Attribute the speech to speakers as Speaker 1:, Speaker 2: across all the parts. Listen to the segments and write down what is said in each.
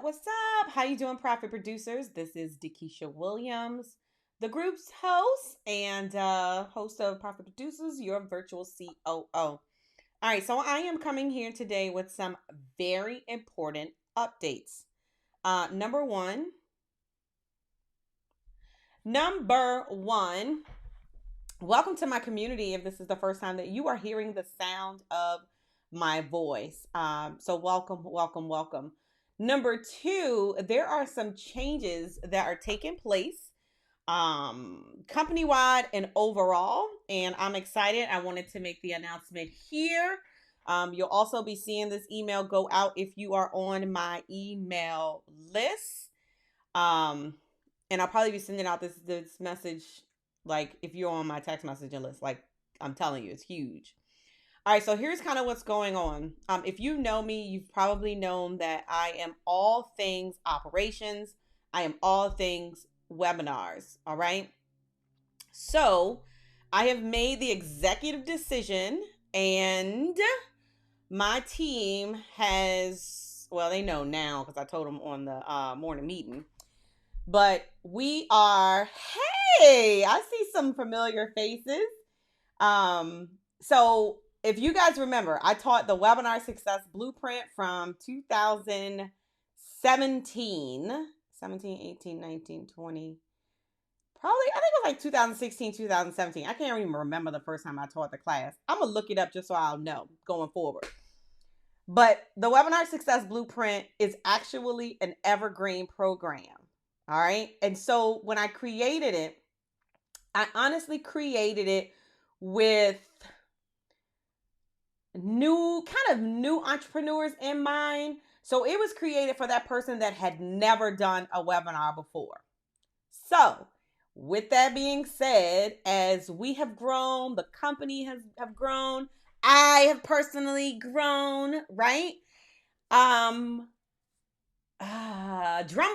Speaker 1: What's up? How you doing, Profit Producers? This is DeKesha Williams, the group's host and host of Profit Producers, your virtual COO. All right, so I am coming here today with some very important updates. Number one, welcome to my community. If this is the first time that you are hearing the sound of my voice, so welcome, welcome, welcome. Number two, there are some changes that are taking place company wide and overall, and I'm excited. I wanted to make the announcement here. You'll also be seeing this email go out if you are on my email list. And I'll probably be sending out this message like if you're on my text messaging list. Like, I'm telling you, it's huge. All right, so here's kind of what's going on. If you know me, you've probably known that I am all things operations. I am all things webinars. All right. So I have made the executive decision, and my team has, well, they know now because I told them on the morning meeting. But we are, hey, I see some familiar faces. So if you guys remember, I taught the Webinar Success Blueprint from 2017, 18, 19, 20. Probably, I think it was like 2016, 2017. I can't even remember the first time I taught the class. I'm going to look it up just so I'll know going forward. But the Webinar Success Blueprint is actually an evergreen program. All right. And so when I created it, I honestly created it with new entrepreneurs in mind. So it was created for that person that had never done a webinar before. So with that being said, as we have grown, the company have grown, I have personally grown, right? Drum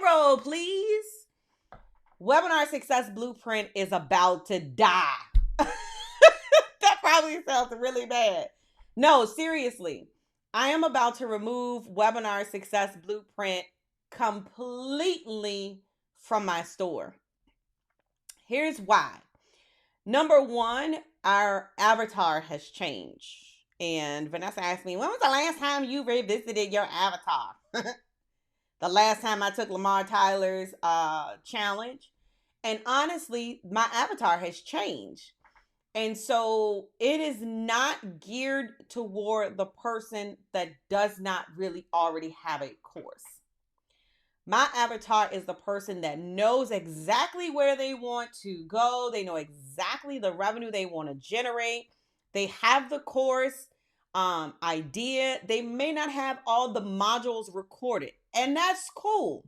Speaker 1: roll, please. Webinar Success Blueprint is about to die. That probably sounds really bad. No, seriously. I am about to remove Webinar Success Blueprint completely from my store. Here's why. Number one, our avatar has changed. And Vanessa asked me, when was the last time you revisited your avatar? The last time I took Lamar Tyler's challenge. And honestly, my avatar has changed. And so it is not geared toward the person that does not really already have a course. My avatar is the person that knows exactly where they want to go. They know exactly the revenue they want to generate. They have the course idea. They may not have all the modules recorded, and that's cool.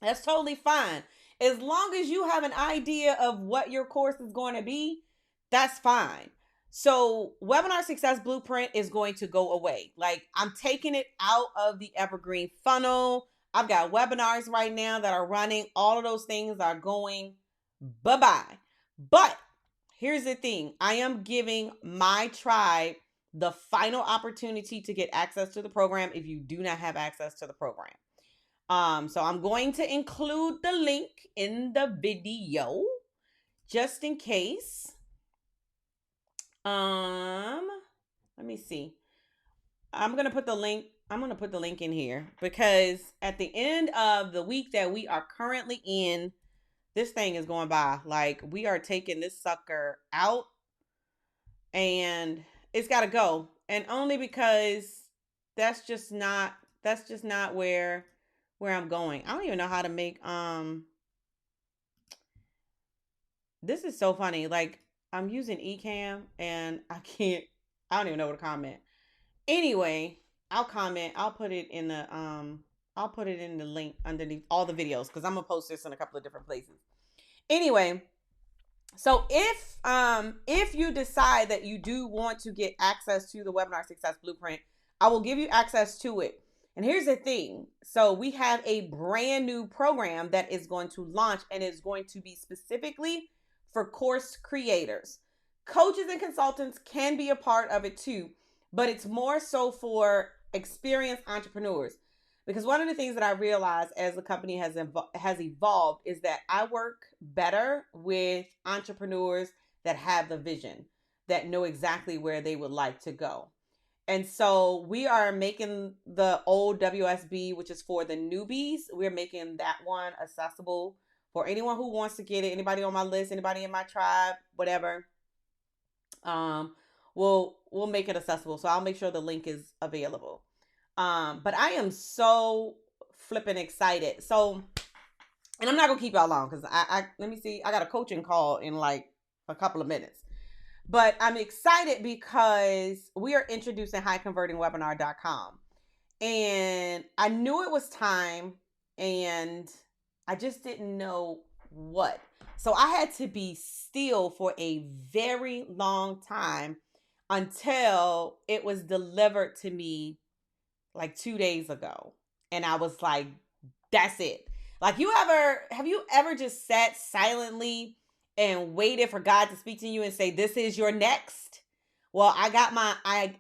Speaker 1: That's totally fine. As long as you have an idea of what your course is going to be, that's fine. So Webinar Success Blueprint is going to go away. Like, I'm taking it out of the evergreen funnel. I've got webinars right now that are running. All of those things are going bye-bye. But here's the thing. I am giving my tribe the final opportunity to get access to the program if you do not have access to the program. So I'm going to include the link in the video just in case. Let me see. I'm going to put the link in here because at the end of the week that we are currently in, this thing is going by. Like, we are taking this sucker out and it's got to go. And only because that's just not where I'm going. I don't even know how to make, this is so funny. Like, I'm using Ecamm and I don't even know what to comment. Anyway, I'll comment. I'll put it in the link underneath all the videos because I'm gonna post this in a couple of different places. Anyway, so if you decide that you do want to get access to the Webinar Success Blueprint, I will give you access to it. And here's the thing. So we have a brand new program that is going to launch and is going to be specifically for course creators. Coaches and consultants can be a part of it too, but it's more so for experienced entrepreneurs. Because one of the things that I realized as the company has evolved is that I work better with entrepreneurs that have the vision, that know exactly where they would like to go. And so we are making the old WSB, which is for the newbies. We're making that one accessible for anyone who wants to get it. Anybody on my list, anybody in my tribe, whatever. Um, we'll make it accessible. So I'll make sure the link is available. But I am so flipping excited. So, and I'm not gonna keep y'all long because I let me see. I got a coaching call in like a couple of minutes. But I'm excited because we are introducing highconvertingwebinar.com. And I knew it was time, and I just didn't know what. So I had to be still for a very long time until it was delivered to me like 2 days ago. And I was like, that's it. Like, have you ever just sat silently and waited for God to speak to you and say, this is your next? Well,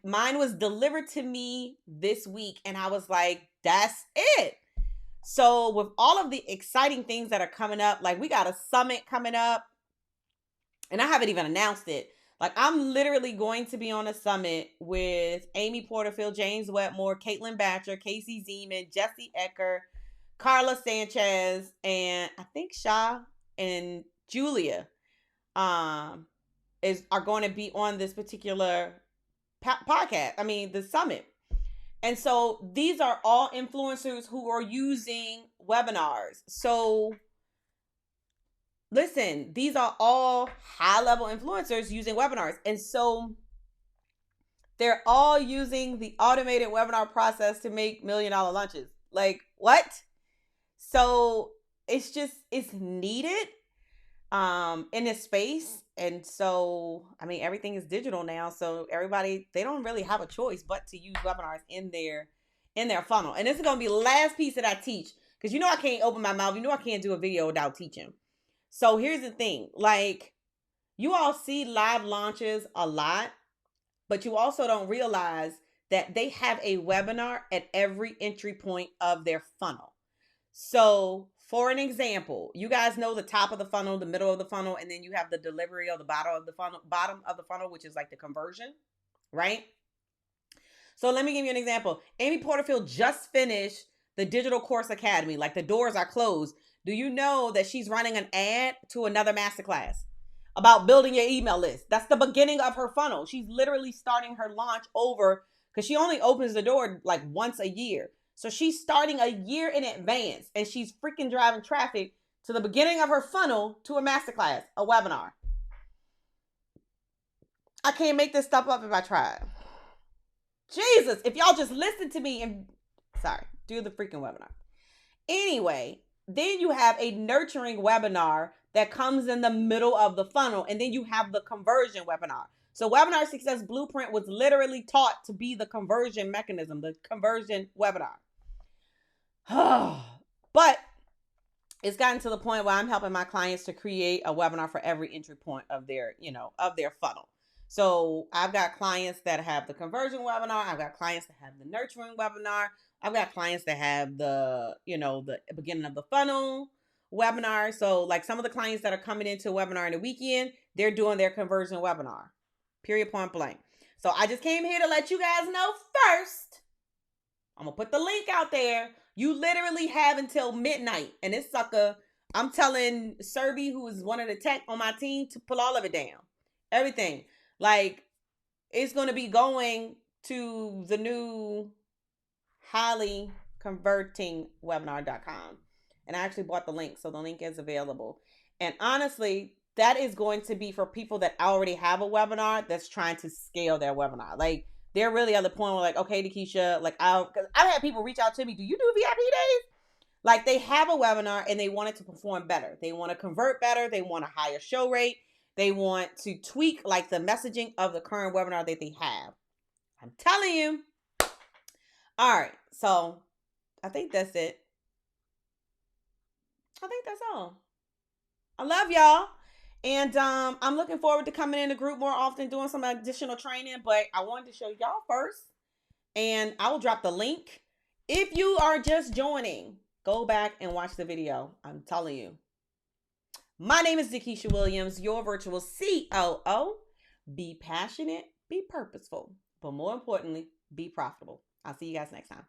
Speaker 1: mine was delivered to me this week, and I was like, that's it. So with all of the exciting things that are coming up, like we got a summit coming up, and I haven't even announced it. Like, I'm literally going to be on a summit with Amy Porterfield, James Wetmore, Caitlin Batcher, Casey Zeman, Jesse Ecker, Carla Sanchez, and I think Shah and Julia are going to be on this particular podcast. I mean, the summit. And so these are all influencers who are using webinars. So listen, these are all high-level influencers using webinars. And so they're all using the automated webinar process to make $1 million lunches. Like, what? So it's needed in this space. And so, I mean, everything is digital now. So everybody, they don't really have a choice but to use webinars in their funnel. And this is going to be the last piece that I teach, because I can't open my mouth. I can't do a video without teaching. So here's the thing, like, you all see live launches a lot, but you also don't realize that they have a webinar at every entry point of their funnel. So for an example, you guys know the top of the funnel, the middle of the funnel, and then you have the delivery of the bottom of the funnel, which is like the conversion, right? So let me give you an example. Amy Porterfield just finished the Digital Course Academy. Like, the doors are closed. Do you know that she's running an ad to another masterclass about building your email list? That's the beginning of her funnel. She's literally starting her launch over, because she only opens the door like once a year. So she's starting a year in advance, and she's freaking driving traffic to the beginning of her funnel to a masterclass, a webinar. I can't make this stuff up if I try. Jesus, if y'all just listen to me and, do the freaking webinar. Anyway, then you have a nurturing webinar that comes in the middle of the funnel, and then you have the conversion webinar. So Webinar Success Blueprint was literally taught to be the conversion mechanism, the conversion webinar. But it's gotten to the point where I'm helping my clients to create a webinar for every entry point of their funnel. So I've got clients that have the conversion webinar. I've got clients that have the nurturing webinar. I've got clients that have the beginning of the funnel webinar. So like some of the clients that are coming into a webinar in the weekend, they're doing their conversion webinar. Period, point blank. So I just came here to let you guys know first. I'm going to put the link out there. You literally have until midnight. And this sucker, I'm telling Serby, who is one of the tech on my team, to pull all of it down. Everything. Like, it's going to be going to the new highlyconvertingwebinar.com. And I actually bought the link, so the link is available. And honestly, that is going to be for people that already have a webinar that's trying to scale their webinar. Like, they're really at the point where, like, okay, DeKesha, like, because I've had people reach out to me, do you do VIP days? Like, they have a webinar and they want it to perform better. They want to convert better. They want a higher show rate. They want to tweak, like, the messaging of the current webinar that they have. I'm telling you. All right. So I think that's it. I think that's all. I love y'all. And I'm looking forward to coming in the group more often, doing some additional training. But I wanted to show y'all first. And I will drop the link If you are just joining, go back and watch the video. I'm telling you. My name is DeKesha Williams, your virtual COO. Be passionate, be purposeful, but more importantly, be profitable. I'll see you guys next time.